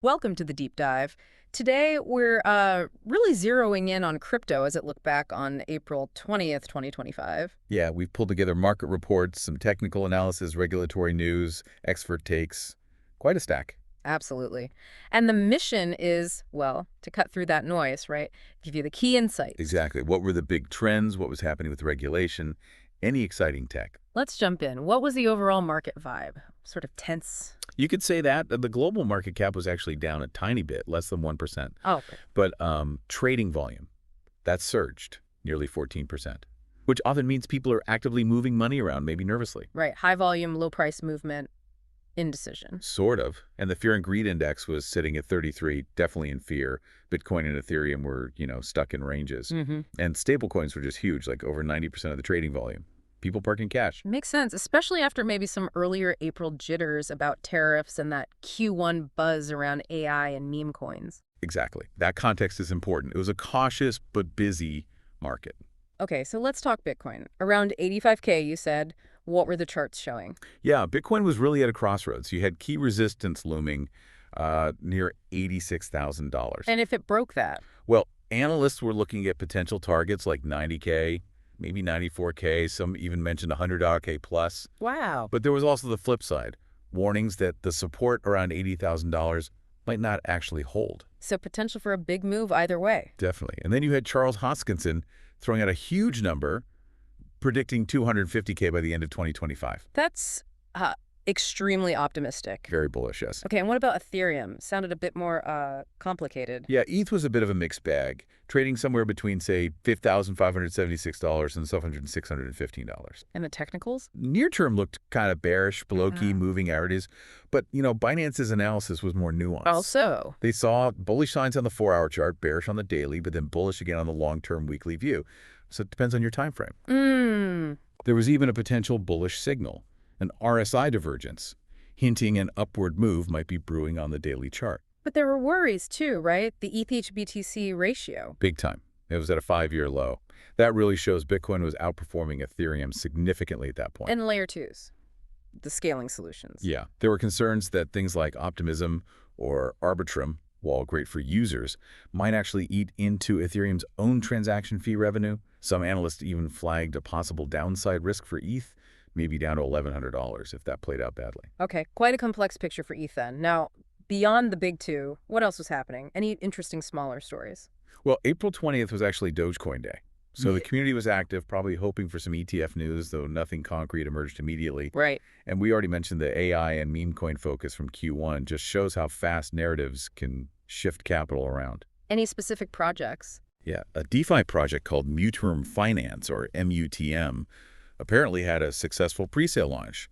Welcome to the deep dive. Today, we're really zeroing in on crypto as it looked back on April 20th, 2025. Yeah, we've pulled together market reports, some technical analysis, regulatory news, expert takes. Quite a stack. Absolutely. And the mission is, well, to cut through that noise, right? Give you the key insights. Exactly. What were the big trends? What was happening with regulation? Any exciting tech? Let's jump in. What was the overall market vibe? Sort of tense. You could say that the global market cap was actually down a tiny bit, less than 1%. Oh, okay. But trading volume, that surged nearly 14%, which often means people are actively moving money around, maybe nervously. Right. High volume, low price movement, indecision. Sort of. And the fear and greed index was sitting at 33, definitely in fear. Bitcoin and Ethereum were, stuck in ranges. Mm-hmm. And stablecoins were just huge, like over 90% of the trading volume. People parking cash. Makes sense, especially after maybe some earlier April jitters about tariffs and that Q1 buzz around AI and meme coins. Exactly. That context is important. It was a cautious but busy market. Okay, so let's talk Bitcoin. Around 85K, you said. What were the charts showing? Yeah, Bitcoin was really at a crossroads. You had key resistance looming near $86,000. And if it broke that? Well, analysts were looking at potential targets like 90K, maybe 94K. Some even mentioned $100K plus. Wow. But there was also the flip side, warnings that the support around $80,000 might not actually hold. So potential for a big move either way. Definitely. And then you had Charles Hoskinson throwing out a huge number, predicting 250K by the end of 2025. That's extremely optimistic. Very bullish, yes. Okay, and what about Ethereum? Sounded a bit more complicated. Yeah, ETH was a bit of a mixed bag, trading somewhere between, say, $5,576 and $615. And the technicals? Near term looked kind of bearish, below key Ah. moving averages, but, Binance's analysis was more nuanced. Also, They saw bullish signs on the 4-hour chart, bearish on the daily, but then bullish again on the long-term weekly view. So it depends on your time frame. There was even a potential bullish signal, an RSI divergence, hinting an upward move might be brewing on the daily chart. but there were worries too, right? The ETH-BTC ratio. Big time. It was at a 5-year low. That really shows Bitcoin was outperforming Ethereum significantly at that point. And layer twos, the scaling solutions. Yeah, there were concerns that things like Optimism or Arbitrum, while great for users, might actually eat into Ethereum's own transaction fee revenue. Some analysts even flagged a possible downside risk for ETH, maybe down to $1,100 if that played out badly. Okay, quite a complex picture for ETH then. Now, beyond the big two, what else was happening? Any interesting smaller stories? Well, April 20th was actually Dogecoin Day. So the community was active, probably hoping for some ETF news, though nothing concrete emerged immediately. Right. And we already mentioned the AI and meme coin focus from Q1 just shows how fast narratives can shift capital around. Any specific projects? Yeah, a DeFi project called Muterm Finance, or MUTM, apparently had a successful pre-sale launch.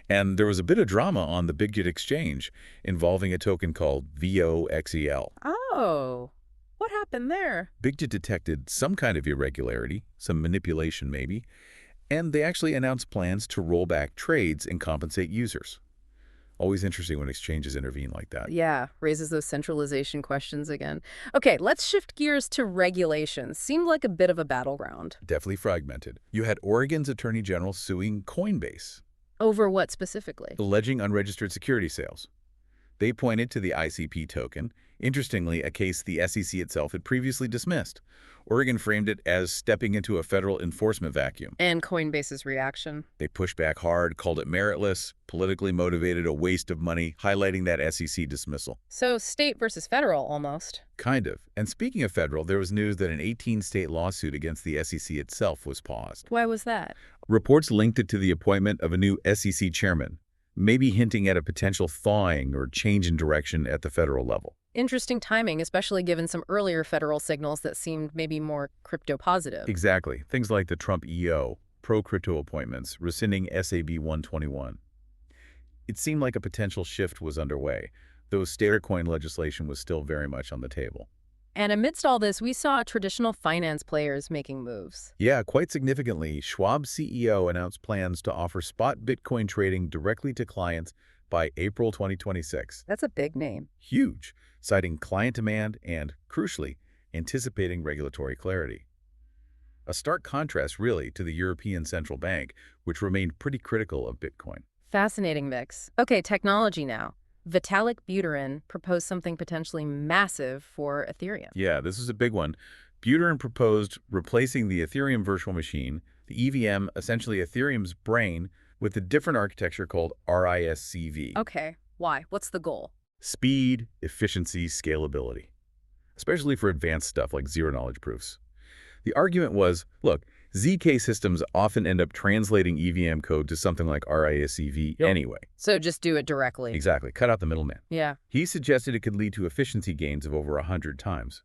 And there was a bit of drama on the Bigjit exchange involving a token called VOXEL. Oh, what happened there? Bigjit detected some kind of irregularity, some manipulation maybe, and they actually announced plans to roll back trades and compensate users. Always interesting when exchanges intervene like that. Yeah, raises those centralization questions again. Okay, let's shift gears to regulations. Seemed like a bit of a battleground. Definitely fragmented. You had Oregon's Attorney General suing Coinbase, Over what specifically? alleging unregistered security sales. They pointed to the ICP token, interestingly, a case the SEC itself had previously dismissed. Oregon framed it as stepping into a federal enforcement vacuum. And Coinbase's reaction? They pushed back hard, called it meritless, politically motivated, a waste of money, highlighting that SEC dismissal. So state versus federal, almost. Kind of. And speaking of federal, there was news that an 18-state lawsuit against the SEC itself was paused. Why was that? Reports linked it to the appointment of a new SEC chairman, maybe hinting at a potential thawing or change in direction at the federal level. Interesting timing, especially given some earlier federal signals that seemed maybe more crypto-positive. Exactly. Things like the Trump EO, pro-crypto appointments, rescinding SAB 121. It seemed like a potential shift was underway, though stablecoin legislation was still very much on the table. And amidst all this, we saw traditional finance players making moves. Yeah, quite significantly, Schwab's CEO announced plans to offer spot Bitcoin trading directly to clients by April 2026. That's a big name. Huge, citing client demand and, crucially, anticipating regulatory clarity. A stark contrast, really, to the European Central Bank, which remained pretty critical of Bitcoin. Fascinating mix. Okay, technology now. Vitalik Buterin proposed something potentially massive for Ethereum. Yeah, this is a big one. Buterin proposed replacing the Ethereum virtual machine, the EVM, essentially Ethereum's brain, with a different architecture called RISC-V. Okay, why? What's the goal? Speed, efficiency, scalability, especially for advanced stuff like zero-knowledge proofs. The argument was, look, ZK systems often end up translating EVM code to something like RISC-V anyway. So just do it directly. Exactly. Cut out the middleman. Yeah. He suggested it could lead to efficiency gains of over 100 times.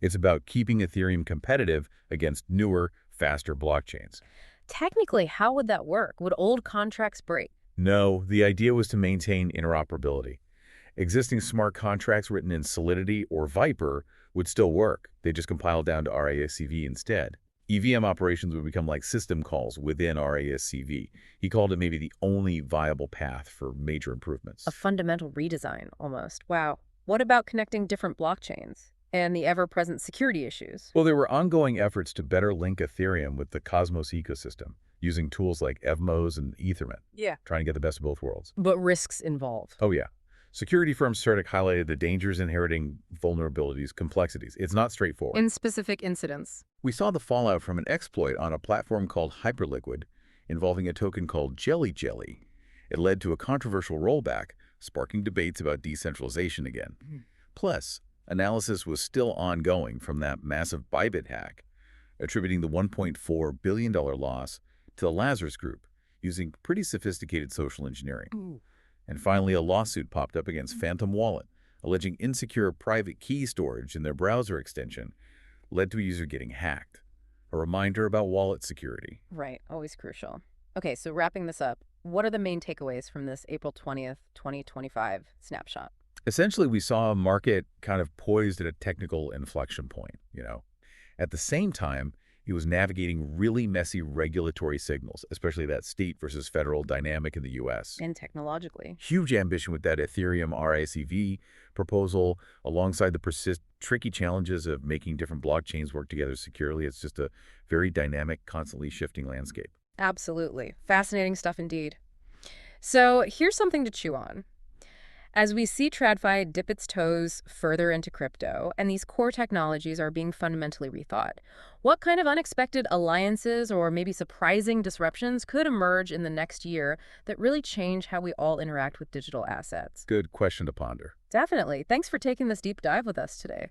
It's about keeping Ethereum competitive against newer, faster blockchains. Technically, how would that work? Would old contracts break? No, the idea was to maintain interoperability. Existing smart contracts written in Solidity or Viper would still work. They just compile down to RISC-V instead. EVM operations would become like system calls within RISC-V. He called it maybe the only viable path for major improvements. A fundamental redesign, almost. Wow. What about connecting different blockchains and the ever-present security issues? Well, there were ongoing efforts to better link Ethereum with the Cosmos ecosystem, using tools like Evmos and Ethernet, trying to get the best of both worlds. But risks involved. Oh, yeah. Security firm CertiK highlighted the dangers inheriting vulnerabilities, complexities. It's not straightforward. In specific incidents. We saw the fallout from an exploit on a platform called Hyperliquid involving a token called Jelly Jelly. It led to a controversial rollback, sparking debates about decentralization again. Plus, analysis was still ongoing from that massive Bybit hack, attributing the $1.4 billion loss to the Lazarus Group using pretty sophisticated social engineering. And finally, a lawsuit popped up against Phantom Wallet, alleging insecure private key storage in their browser extension led to a user getting hacked. A reminder about wallet security. Right, always crucial. Okay, so wrapping this up, what are the main takeaways from this April 20th, 2025 snapshot? Essentially, we saw a market kind of poised at a technical inflection point, At the same time, it was navigating really messy regulatory signals, especially that state versus federal dynamic in the U.S. And technologically. Huge ambition with that Ethereum RISC-V proposal, alongside the tricky challenges of making different blockchains work together securely. It's just a very dynamic, constantly shifting landscape. Absolutely. Fascinating stuff indeed. So here's something to chew on. As we see TradFi dip its toes further into crypto, and these core technologies are being fundamentally rethought, what kind of unexpected alliances or maybe surprising disruptions could emerge in the next year that really change how we all interact with digital assets? Good question to ponder. Definitely. Thanks for taking this deep dive with us today.